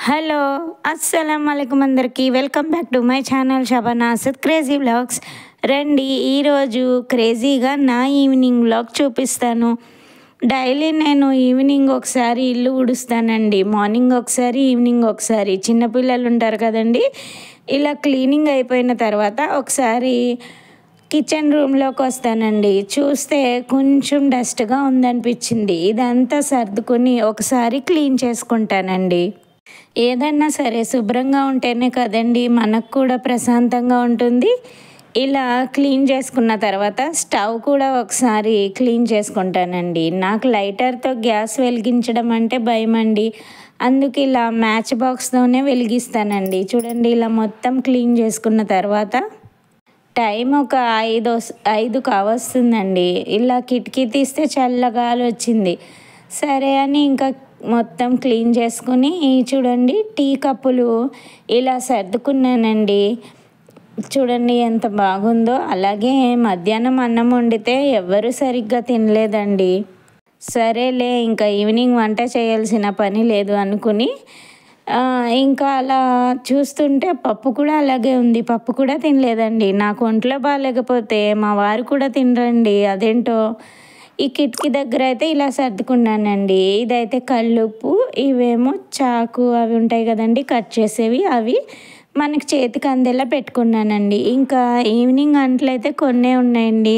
Hello అస్సలం వాలేకుమ్ అందరికీ welcome back to my channel Shabana Asad crazy vlogs. రండి ఈరోజు క్రేజీగా నా ఈవినింగ్ వ్లాగ్ చూపిస్తాను. డైలీ నేను ఈవినింగ్ ఒకసారి ఇల్లు ఊడుస్తానండి. మార్నింగ్ ఒకసారి, ఈవినింగ్ ఒకసారి. చిన్నపిల్లలు ఉంటారు కదండి, ఇలా క్లీనింగ్ అయిపోయిన తర్వాత ఒకసారి కిచెన్ రూమ్లోకి వస్తానండి. చూస్తే కొంచెం డస్ట్గా ఉందనిపించింది. ఇదంతా సర్దుకొని ఒకసారి క్లీన్ చేసుకుంటానండి. ఏదన్నా సరే శుభ్రంగా ఉంటేనే కదండి మనకు కూడా ప్రశాంతంగా ఉంటుంది. ఇలా క్లీన్ చేసుకున్న తర్వాత స్టవ్ కూడా ఒకసారి క్లీన్ చేసుకుంటానండి. నాకు లైటర్తో గ్యాస్ వెలిగించడం అంటే భయం అండి. అందుకు ఇలా మ్యాచ్ బాక్స్తోనే వెలిగిస్తానండి. చూడండి, ఇలా మొత్తం క్లీన్ చేసుకున్న తర్వాత టైం ఒక 5 కావస్తుందండి. ఇలా కిటికీ తీస్తే చల్లగాలి వచ్చింది. సరే అని ఇంకా మొత్తం క్లీన్ చేసుకుని చూడండి టీ కప్పులు ఇలా సర్దుకున్నానండి. చూడండి ఎంత బాగుందో. అలాగే మధ్యాహ్నం అన్నం వండితే ఎవ్వరూ సరిగ్గా తినలేదండి. సరేలే ఇంకా ఈవినింగ్ వంట చేయాల్సిన పని లేదు అనుకుని ఇంకా అలా చూస్తుంటే పప్పు కూడా అలాగే ఉంది. పప్పు కూడా తినలేదండి. నాకు ఒంట్లో బాగాలేకపోతే మా వారు కూడా తినరండి. అదేంటో ఈ కిటికీ దగ్గర అయితే ఇలా సర్దుకున్నానండి. ఇదైతే కల్లుప్పు, ఇవేమో చాకు అవి ఉంటాయి కదండి కట్ చేసేవి, అవి మనకి చేతికి అందేలా పెట్టుకున్నానండి. ఇంకా ఈవినింగ్ అంట్లయితే కొన్నే ఉన్నాయండి.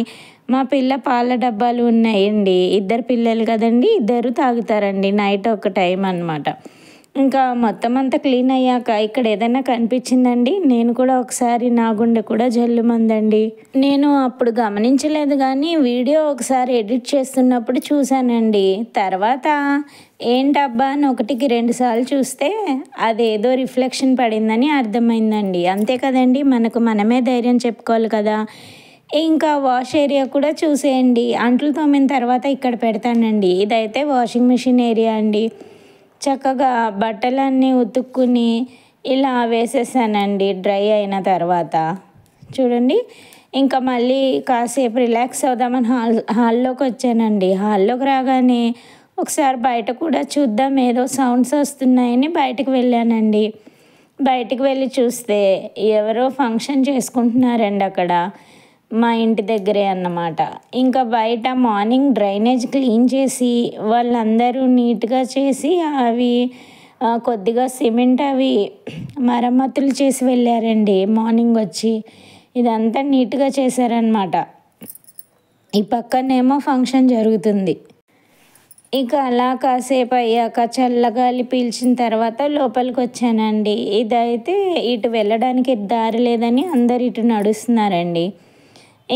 మా పిల్ల పాల డబ్బాలు ఉన్నాయండి. 2 పిల్లలు కదండి, 2 తాగుతారండి. నైట్ ఒక టైం అన్నమాట. ఇంకా మొత్తం అంతా క్లీన్ అయ్యాక ఇక్కడ ఏదైనా కనిపించిందండి, నేను కూడా ఒకసారి నా గుండె కూడా జల్లుమందండి. నేను అప్పుడు గమనించలేదు కానీ వీడియో ఒకసారి ఎడిట్ చేస్తున్నప్పుడు చూశానండి. తర్వాత ఏంటబ్బా అని 1కి 2 సార్లు చూస్తే అదేదో రిఫ్లెక్షన్ పడిందని అర్థమైందండి. అంతే కదండి, మనకు మనమే ధైర్యం చెప్పుకోవాలి కదా. ఇంకా వాష్ ఏరియా కూడా చూసేయండి. అంట్లు తోమిన తర్వాత ఇక్కడ పెడతానండి. ఇదైతే వాషింగ్ మిషన్ ఏరియా అండి. చక్కగా బట్టలన్నీ ఉతుక్కుని ఇలా వేసేసానండి డ్రై అయిన తర్వాత. చూడండి, ఇంకా మళ్ళీ కాసేపు రిలాక్స్ అవుదామని హాల్లోకి వచ్చానండి. హాల్లోకి రాగానే ఒకసారి బయట కూడా చూద్దాం, ఏదో సౌండ్స్ వస్తున్నాయని బయటకు వెళ్ళానండి. బయటకు వెళ్ళి చూస్తే ఎవరో ఫంక్షన్ చేసుకుంటున్నారండి అక్కడ, మా ఇంటి దగ్గరే అన్నమాట. ఇంకా బయట మార్నింగ్ డ్రైనేజ్ క్లీన్ చేసి వాళ్ళందరూ నీట్గా చేసి అవి కొద్దిగా సిమెంట్ అవి మరమ్మతులు చేసి వెళ్ళారండి. మార్నింగ్ వచ్చి ఇదంతా నీట్గా చేశారనమాట. ఈ పక్కనేమో ఫంక్షన్ జరుగుతుంది. ఇక అలా కాసేపు అయ్యాక చల్లగాలి పీల్చిన తర్వాత లోపలికి వచ్చానండి. ఇదైతే ఇటు వెళ్ళడానికి దారి లేదని అందరు ఇటు నడుస్తున్నారండి.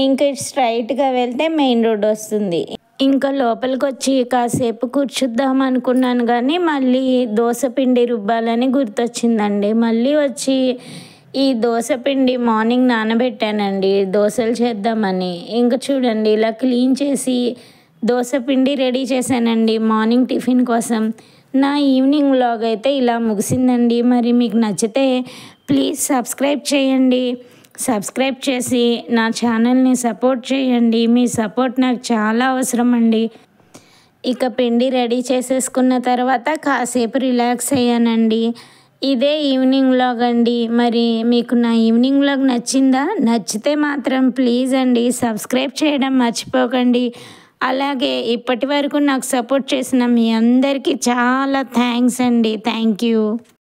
ఇంకా స్ట్రైట్గా వెళ్తే మెయిన్ రోడ్ వస్తుంది. ఇంకా లోపలికి వచ్చి కాసేపు కూర్చుద్దాం అనుకున్నాను కానీ మళ్ళీ దోశ పిండి రుబ్బాలని గుర్తొచ్చిందండి. మళ్ళీ వచ్చి ఈ దోశ పిండి మార్నింగ్ నానబెట్టానండి దోశలు చేద్దామని. ఇంకా చూడండి ఇలా క్లీన్ చేసి దోశ పిండి రెడీ చేశానండి మార్నింగ్ టిఫిన్ కోసం. నా ఈవినింగ్ వ్లాగ్ అయితే ఇలా ముగిసిందండి. మరి మీకు నచ్చితే ప్లీజ్ సబ్స్క్రైబ్ చేయండి. సబ్స్క్రైబ్ చేసి నా ఛానల్ని సపోర్ట్ చేయండి. మీ సపోర్ట్ నాకు చాలా అవసరం అండి. ఇక పిండి రెడీ చేసేసుకున్న తర్వాత కాసేపు రిలాక్స్ అయ్యానండి. ఇదే ఈవినింగ్ వ్లాగ్ అండి. మరి మీకు నా ఈవినింగ్ వ్లాగ్ నచ్చిందా? నచ్చితే మాత్రం ప్లీజ్ అండి సబ్స్క్రైబ్ చేయడం మర్చిపోకండి. అలాగే ఇప్పటి వరకు నాకు సపోర్ట్ చేసిన మీ అందరికీ చాలా థ్యాంక్స్ అండి. Thank you.